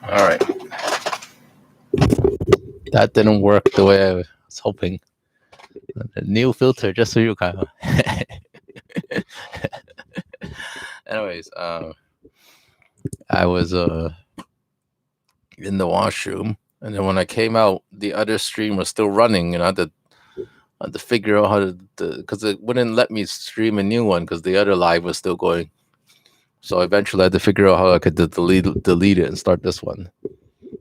All right. That didn't work the way I was hoping. A new filter just for you, Kyle. Anyways, I was in the washroom, and then when I came out, the other stream was still running, and I had to figure out how to, because it wouldn't let me stream a new one because the other live was still going. So eventually, I had to figure out how I could delete it and start this one.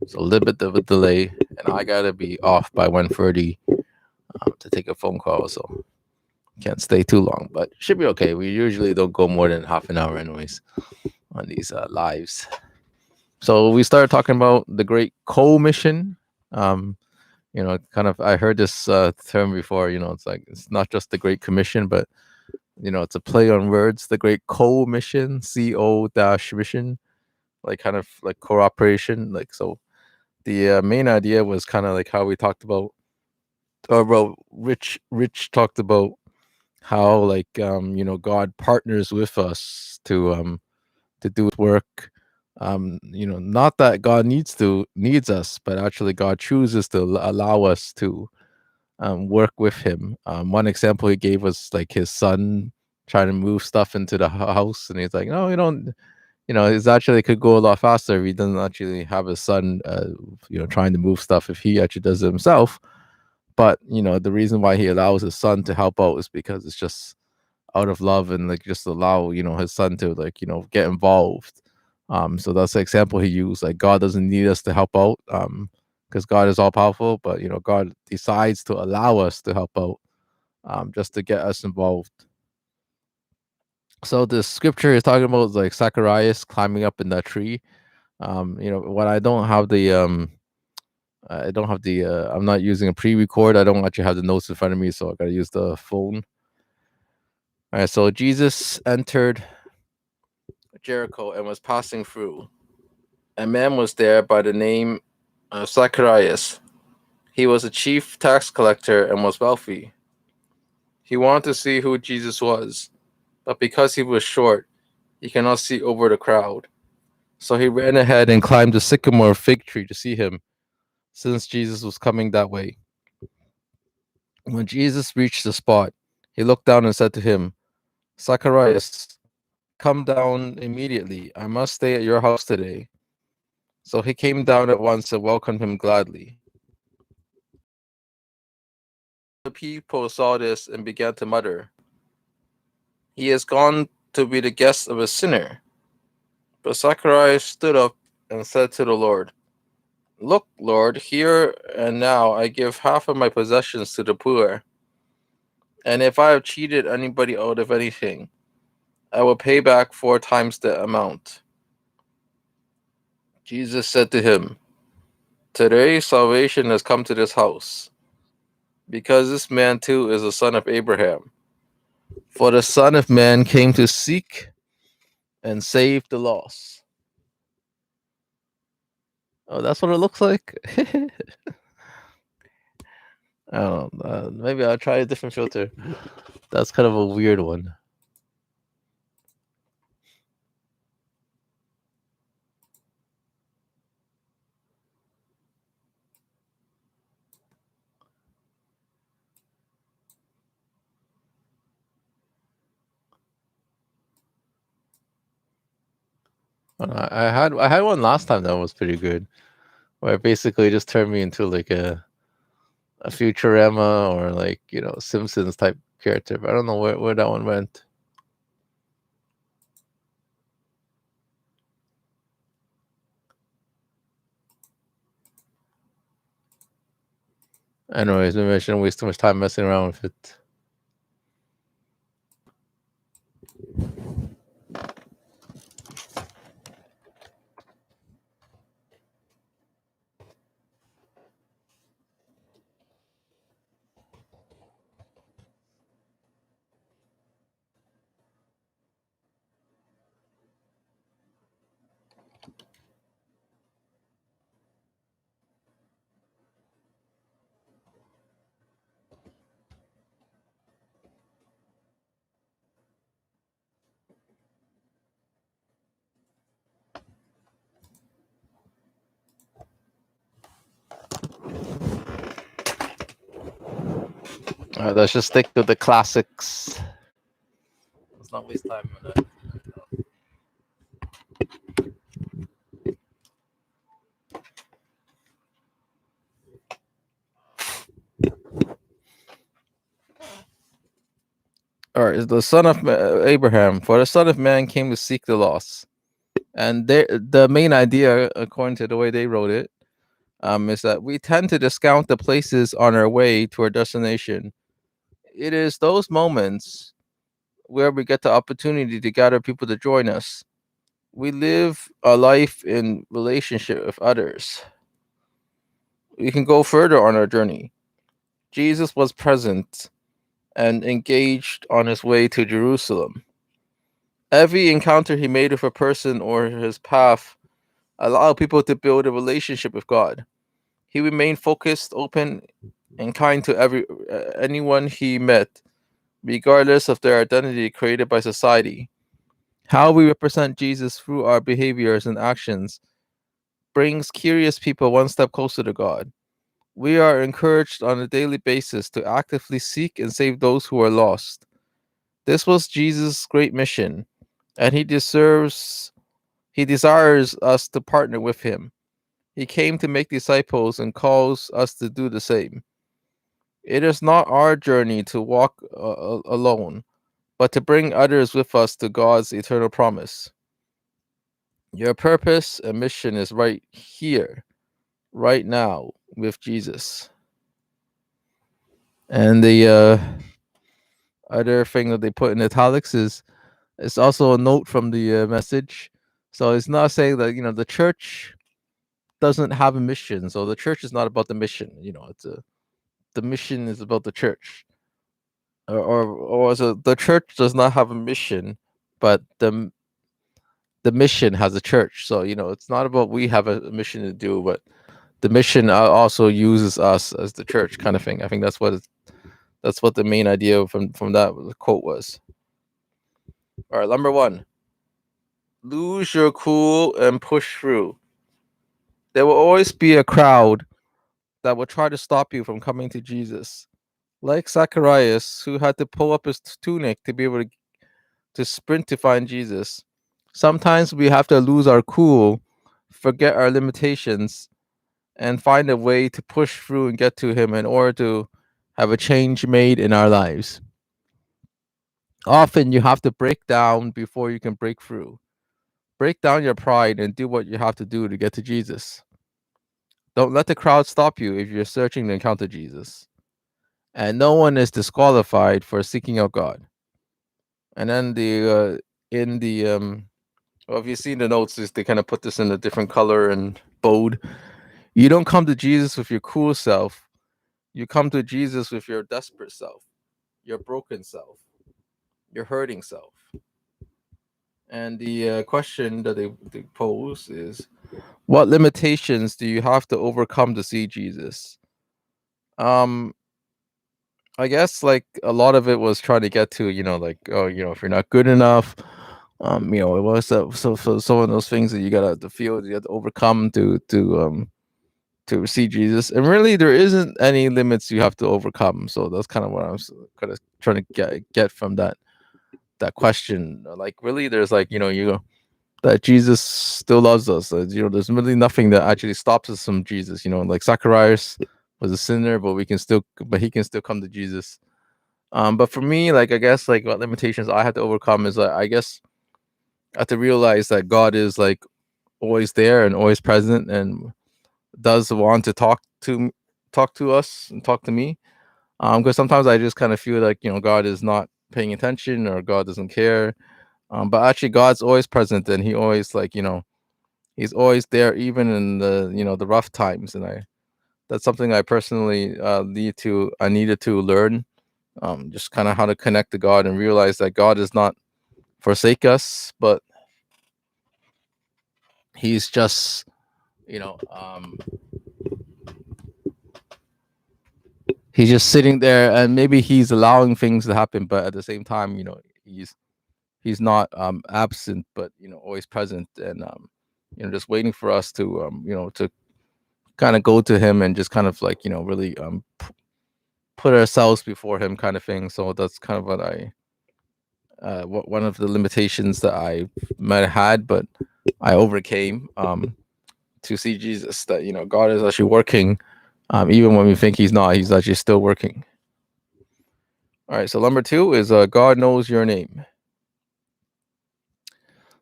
So a little bit of a delay, and I gotta be off by 1:30 to take a phone call. So can't stay too long, but should be okay. We usually don't go more than half an hour, anyways, on these lives. So we started talking about the Great Commission. Um, kind of, I heard this term before. It's like it's not just the Great Commission, but it's a play on words. The Great Co-mission, CO-mission, like kind of like cooperation. Like so, the main idea was kind of like how we talked about, or well, Rich talked about how like God partners with us to do work. Not that God needs us, but actually God chooses to allow us to work with him. One example he gave was like his son trying to move stuff into the house, and he's like, no, you don't. It's actually could go a lot faster if he doesn't actually have his son, trying to move stuff if he actually does it himself. But the reason why he allows his son to help out is because it's just out of love and like just allow his son to like get involved. So that's the example he used. Like God doesn't need us to help out, because God is all powerful, but God decides to allow us to help out, just to get us involved. So the scripture is talking about like Zacharias climbing up in that tree. When I don't have the I'm not using a pre-record. I don't actually have the notes in front of me, so I gotta use the phone. All right, so Jesus entered Jericho and was passing through. A man was there by the name of Zacharias. He was a chief tax collector and was wealthy. He wanted to see who Jesus was, but because he was short, he cannot see over the crowd. So he ran ahead and climbed a sycamore fig tree to see him, since Jesus was coming that way. When Jesus reached the spot, he looked down and said to him, Zacharias, come down immediately. I must stay at your house today. So he came down at once and welcomed him gladly. The people saw this and began to mutter, he has gone to be the guest of a sinner. But Zacharias stood up and said to the Lord, look, Lord, here and now I give half of my possessions to the poor. And if I have cheated anybody out of anything, I will pay back 4 times the amount. Jesus said to him, today salvation has come to this house, because this man too is a son of Abraham. For the Son of Man came to seek and save the lost. Oh, that's what it looks like. Maybe I'll try a different filter. That's kind of a weird one. I had one last time that was pretty good, where it basically just turned me into like a Futurama or like Simpsons type character. But I don't know where that one went. Anyways, maybe I shouldn't waste too much time messing around with it. Let's just stick to the classics. Let's not waste time on that. All right, the son of Abraham. For the son of man came to seek the lost. And the main idea, according to the way they wrote it, is that we tend to discount the places on our way to our destination. It is those moments where we get the opportunity to gather people to join us. We live a life in relationship with others. We can go further on our journey. Jesus was present and engaged on his way to Jerusalem. Every encounter he made with a person or his path allowed people to build a relationship with God. He remained focused, open, and kind to anyone he met, regardless of their identity created by society. How we represent Jesus through our behaviors and actions brings curious people one step closer to God. We are encouraged on a daily basis to actively seek and save those who are lost. This was Jesus' great mission, and he desires us to partner with him. He came to make disciples and calls us to do the same. It is not our journey to walk alone, but to bring others with us to God's eternal promise. Your purpose and mission is right here, right now, with Jesus. And the other thing that they put in italics is it's also a note from the message. So it's not saying that the church doesn't have a mission. So the church is not about the mission. The mission is about the church, or so the church does not have a mission, but the mission has a church. So it's not about we have a mission to do, but the mission also uses us as the church, kind of thing. I think that's what the main idea from that quote was. All right, number 1. Lose your cool and push through. There will always be a crowd that will try to stop you from coming to Jesus. Like Zacharias, who had to pull up his tunic to be able to sprint to find Jesus. Sometimes we have to lose our cool, forget our limitations, and find a way to push through and get to him in order to have a change made in our lives. Often you have to break down before you can break through. Break down your pride and do what you have to do to get to Jesus. Don't let the crowd stop you if you're searching to encounter Jesus. And no one is disqualified for seeking out God. And then if you see the notes, they kind of put this in a different color and bold. You don't come to Jesus with your cool self. You come to Jesus with your desperate self, your broken self, your hurting self. And the question that they pose is, what limitations do you have to overcome to see Jesus? I guess like a lot of it was trying to get to, if you're not good enough, it was so some of those things that you gotta to feel you have to overcome to see Jesus. And really there isn't any limits you have to overcome. So that's kind of what I was kind of trying to get from that question. Like really there's like, that Jesus still loves us. There's really nothing that actually stops us from Jesus. Like Zacharias was a sinner, but he can still come to Jesus. But for me, like I guess like what limitations I had to overcome is I guess I have to realize that God is like always there and always present and does want to talk to us and talk to me. Because sometimes I just kind of feel like God is not paying attention or God doesn't care. But actually God's always present and he always like he's always there even in the the rough times. And that's something I personally I needed to learn, just kind of how to connect to God and realize that God does not forsake us, but he's just he's just sitting there, and maybe he's allowing things to happen, but at the same time he's not absent, but always present, and just waiting for us to to kind of go to him and just kind of like really put ourselves before him, kind of thing. So that's kind of what one of the limitations that I might have had, but I overcame, to see Jesus, that God is actually working, even when we think he's not. He's actually still working. All right, so number 2 is God knows your name.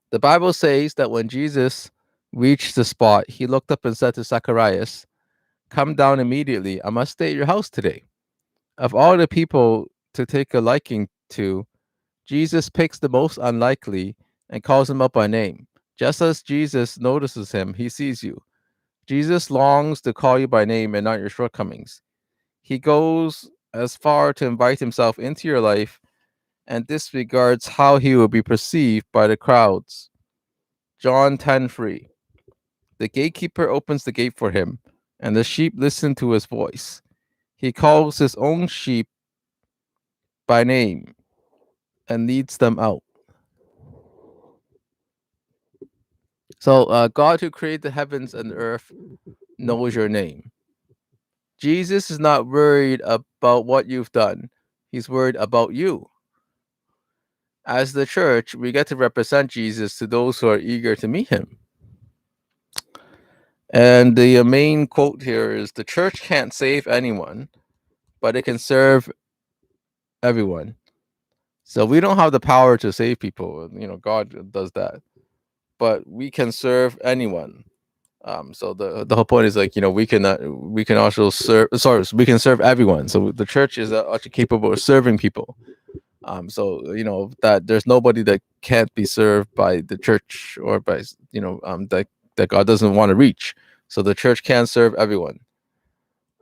The Bible says that when Jesus reached the spot, he looked up and said to Zacharias, "Come down immediately. I must stay at your house today." Of all the people to take a liking to, Jesus picks the most unlikely and calls him up by name. Just as Jesus notices him, he sees you. Jesus longs to call you by name and not your shortcomings. He goes as far to invite himself into your life and disregards how he will be perceived by the crowds. John 10:3. The gatekeeper opens the gate for him, and the sheep listen to his voice. He calls his own sheep by name and leads them out. So, God, who created the heavens and the earth, knows your name. Jesus is not worried about what you've done, he's worried about you. As the church, we get to represent Jesus to those who are eager to meet him. And the main quote here is, the church can't save anyone, but it can serve everyone. So we don't have the power to save people. God does that. But we can serve anyone. So the whole point is, we can also serve. Sorry, we can serve everyone. So the church is actually capable of serving people. So that there's nobody that can't be served by the church, or by that God doesn't want to reach. So the church can serve everyone.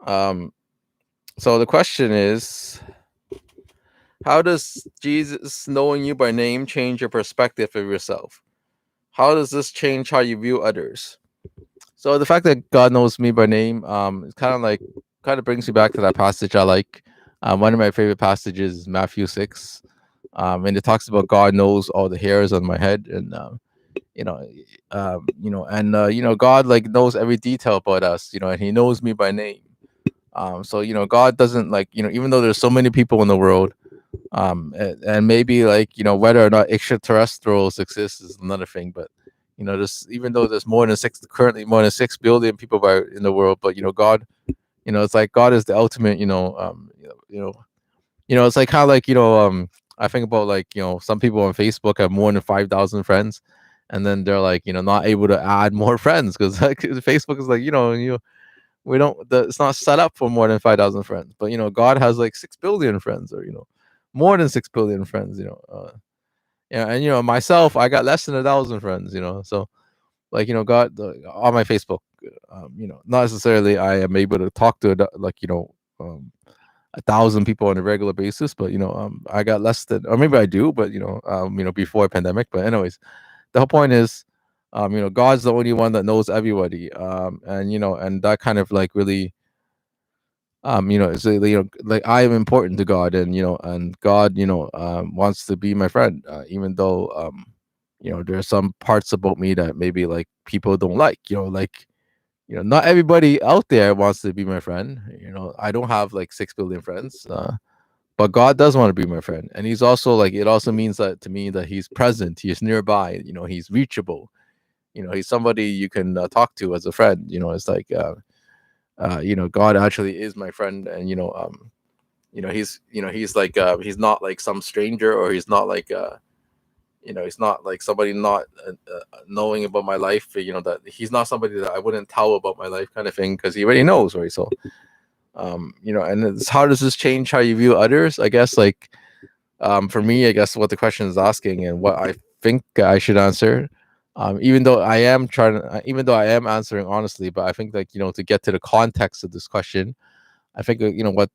So the question is, how does Jesus knowing you by name change your perspective of yourself? How does this change how you view others? So the fact that God knows me by name, it's kind of brings me back to that passage I like. One of my favorite passages is Matthew 6, and it talks about God knows all the hairs on my head, and God knows every detail about us, and He knows me by name. So God doesn't even though there's so many people in the world, and maybe whether or not extraterrestrials exist is another thing, but even though there's currently more than 6 billion people in the world, but God, it's like God is the ultimate, it's like kind of I think about some people on Facebook have more than 5,000 friends, and then they're not able to add more friends because Facebook is we don't it's not set up for more than 5,000 friends, but God has 6 billion friends, or more than 6 billion friends, and myself, I got less than 1,000 friends, so God, on my Facebook, not necessarily I am able to talk to 1,000 people on a regular basis, but I got less than, or maybe I do, but before pandemic. But anyways, the whole point is, God's the only one that knows everybody, and that kind of really, I am important to God, and God, wants to be my friend, even though, there are some parts about me that maybe people don't not everybody out there wants to be my friend. I don't have 6 billion friends, but God does want to be my friend, and He's also it also means that to me that He's present, He is nearby, He's reachable, He's somebody you can talk to as a friend. It's God actually is my friend, and he's not some stranger, or he's not he's not somebody not knowing about my life, that he's not somebody that I wouldn't tell about my life, kind of thing, because he already knows, right? So and how does this change how you view others? I guess for me, I guess what the question is asking, and what I think I should answer, even though I am answering honestly, but I think to get to the context of this question, I think what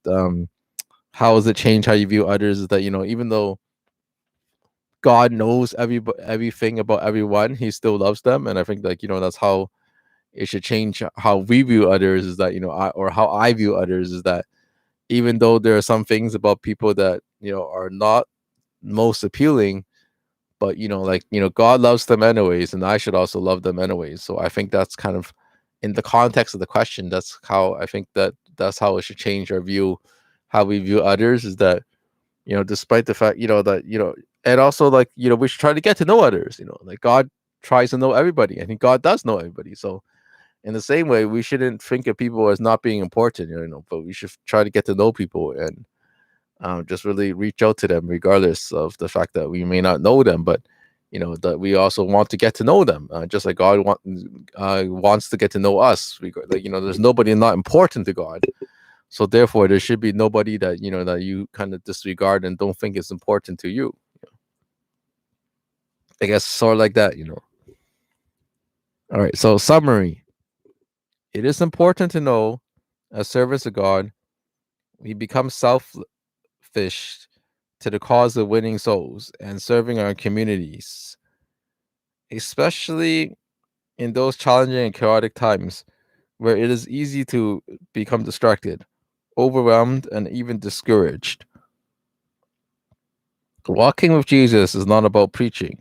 how does it change how you view others, is that even though God knows everything about everyone, He still loves them, and I think that's how it should change how we view others. Is that or how I view others, is that even though there are some things about people that are not most appealing, but God loves them anyways, and I should also love them anyways. So I think that's kind of in the context of the question. That's how I think that's how it should change our view how we view others is that, despite the fact, that, and also like, we should try to get to know others, like God tries to know everybody. I think God does know everybody. So in the same way, we shouldn't think of people as not being important, but we should try to get to know people and just really reach out to them, regardless of the fact that we may not know them, but that we also want to get to know them, just like God wants to get to know us. Like, there's nobody not important to God, so therefore there should be nobody that that you kind of disregard and don't think is important to you. I guess sort of like that. All right. So summary: it is important to know, as service to God, we become selfless to the cause of winning souls and serving our communities, especially in those challenging and chaotic times where it is easy to become distracted, overwhelmed, and even discouraged. Walking with Jesus is not about preaching.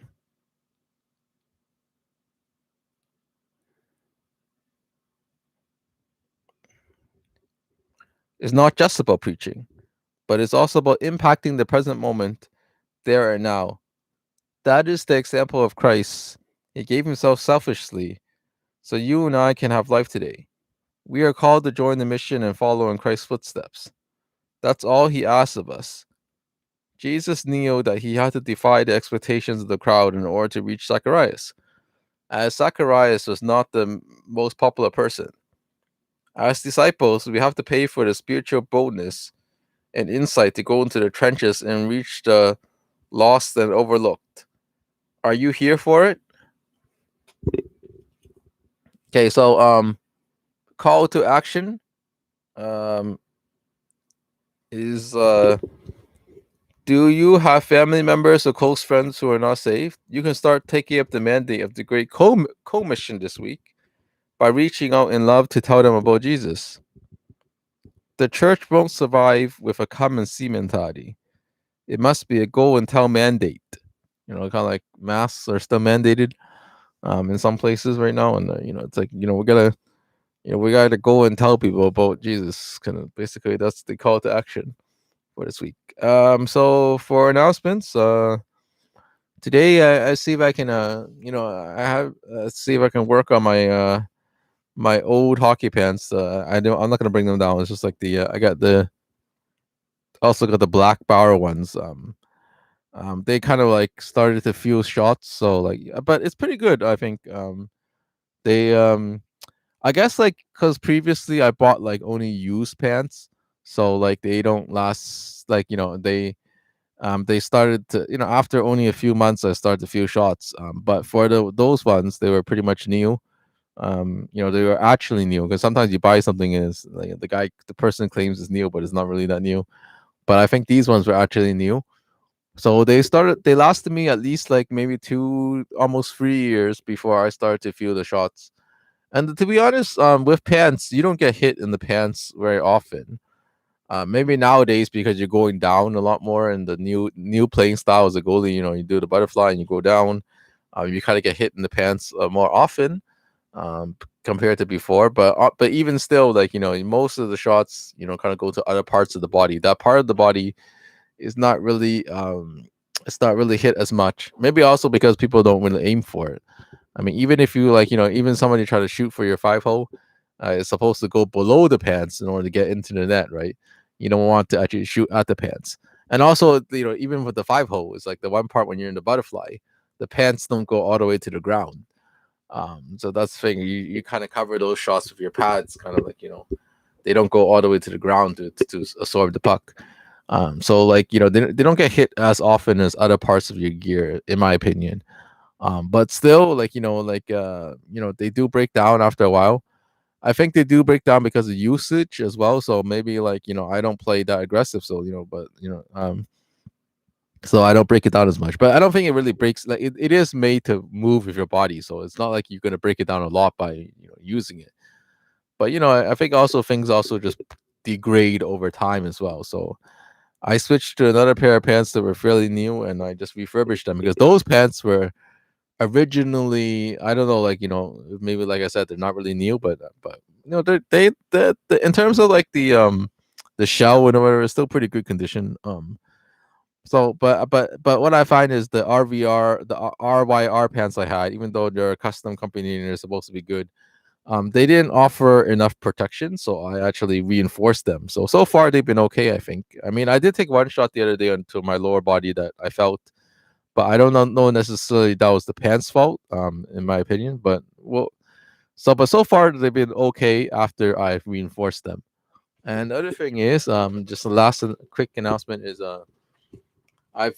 It's not just about preaching, but it's also about impacting the present moment, there and now. That is the example of Christ. He gave himself selfishly so you and I can have life today. We are called to join the mission and follow in Christ's footsteps. That's all he asks of us. Jesus knew that he had to defy the expectations of the crowd in order to reach Zacharias, as Zacharias was not the most popular person. As disciples, we have to pay for the spiritual boldness and insight to go into the trenches and reach the lost and overlooked. Are you here for it? Okay, so call to action um is do you have family members or close friends who are not saved? You can start taking up the mandate of the great commission this week by reaching out in love to tell them about Jesus. The church won't survive with a come and see mentality. It must be a go and tell mandate. Kind of like masks are still mandated in some places right now, and it's like we gotta go and tell people about Jesus. Kind of basically that's the call to action for this week. So for announcements, today I see if I can I have see if I can work on my old hockey pants. I'm not gonna bring them down. It's just like I got the also got the black Bauer ones. They kind of like started to feel shots, so like, but it's pretty good. I think they I guess like because previously I bought like only used pants, so like they don't last. Like they started to after only a few months I started to feel shots. But for those ones they were pretty much new. They were actually new, because sometimes you buy something and it's like the person claims it's new, but it's not really that new. But I think these ones were actually new. So they lasted me at least like maybe 2 almost 3 years before I started to feel the shots. And to be honest, with pants, you don't get hit in the pants very often. Maybe nowadays because you're going down a lot more, and the new playing style as a goalie, you do the butterfly and you go down. You kind of get hit in the pants more often compared to before. But even still, like most of the shots, kind of go to other parts of the body. That part of the body is not really it's not really hit as much. Maybe also because people don't really aim for it. I mean, even if you like, even somebody try to shoot for your 5-hole, it's supposed to go below the pants in order to get into the net, right? You don't want to actually shoot at the pants. And also, even with the 5-hole, it's like the one part when you're in the butterfly, the pants don't go all the way to the ground. So that's the thing. You kind of cover those shots with your pads, kind of like they don't go all the way to the ground to absorb the puck. So like they don't get hit as often as other parts of your gear, in my opinion. But still, like they do break down after a while. I think they do break down because of usage as well. So maybe like I don't play that aggressive, so but so I don't break it down as much. But I don't think it really breaks. Like it is made to move with your body, so it's not like you're gonna break it down a lot by using it. But I think also things also just degrade over time as well. So I switched to another pair of pants that were fairly new, and I just refurbished them because those pants were originally, I don't know, like maybe like I said, they're not really new, but in terms of like the shell and whatever is still pretty good condition. So, but what I find is the RVR, the RYR pants I had, even though they're a custom company and they're supposed to be good, they didn't offer enough protection, so I actually reinforced them. So far they've been okay, I think. I mean, I did take one shot the other day onto my lower body that I felt, but I don't know necessarily that was the pants fault, in my opinion. But well, but so far they've been okay after I've reinforced them. And the other thing is, just the last quick announcement is, I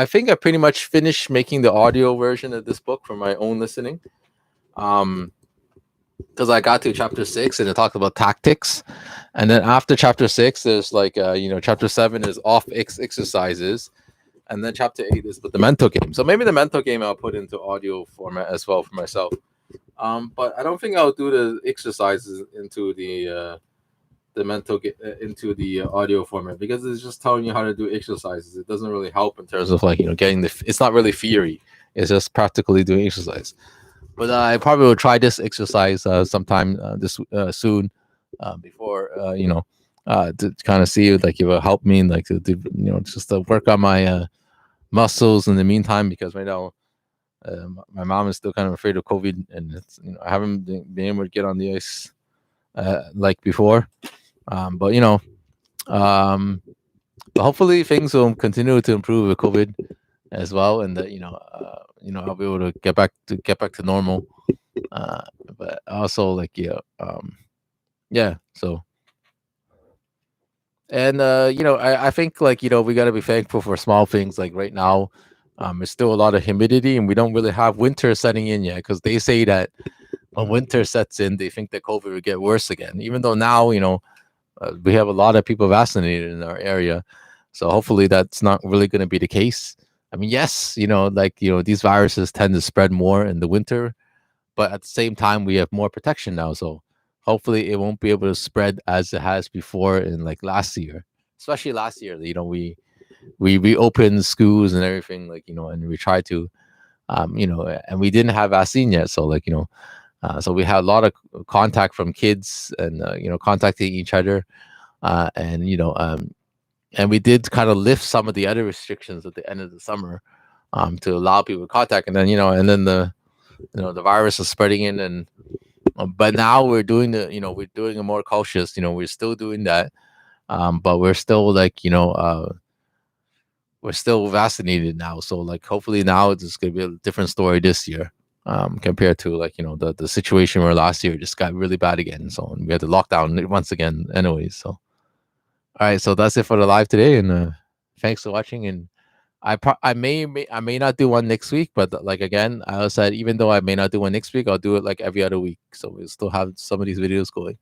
think I pretty much finished making the audio version of this book for my own listening. Because I got to chapter 6 and it talked about tactics, and then after chapter 6, there's like chapter 7 is off exercises, and then chapter 8 is the mental game. So maybe the mental game I'll put into audio format as well for myself. But I don't think I'll do the exercises into the into the audio format, because it's just telling you how to do exercises. It doesn't really help in terms of like getting it's not really theory. It's just practically doing exercise. But I probably will try this exercise sometime this soon, before to kind of see like it will help me like to just to work on my muscles in the meantime, because right now my mom is still kind of afraid of COVID, and it's, I haven't been able to get on the ice like before. But but hopefully things will continue to improve with COVID as well, and that I'll be able to get back to normal. But also like yeah. So, and I think like we got to be thankful for small things. Like right now, there's still a lot of humidity, and we don't really have winter setting in yet, because they say that when winter sets in, they think that COVID will get worse again. Even though now we have a lot of people vaccinated in our area, so hopefully that's not really going to be the case. I mean, yes, these viruses tend to spread more in the winter, but at the same time, we have more protection now. So hopefully it won't be able to spread as it has before in like last year, especially last year. We reopened schools and everything, and we tried to, and we didn't have vaccine yet. So so we had a lot of contact from kids, and contacting each other, and we did kind of lift some of the other restrictions at the end of the summer, to allow people to contact, and then the virus is spreading in, and but now we're doing we're doing a more cautious. We're still doing that, but we're still we're still vaccinated now. So like hopefully now it's gonna be a different story this year, compared to the situation where last year just got really bad again. So we had to lock down once again, anyways. So all right, so that's it for the live today, and thanks for watching. And I may not do one next week, but like again, I said, even though I may not do one next week, I'll do it like every other week, so we'll still have some of these videos going.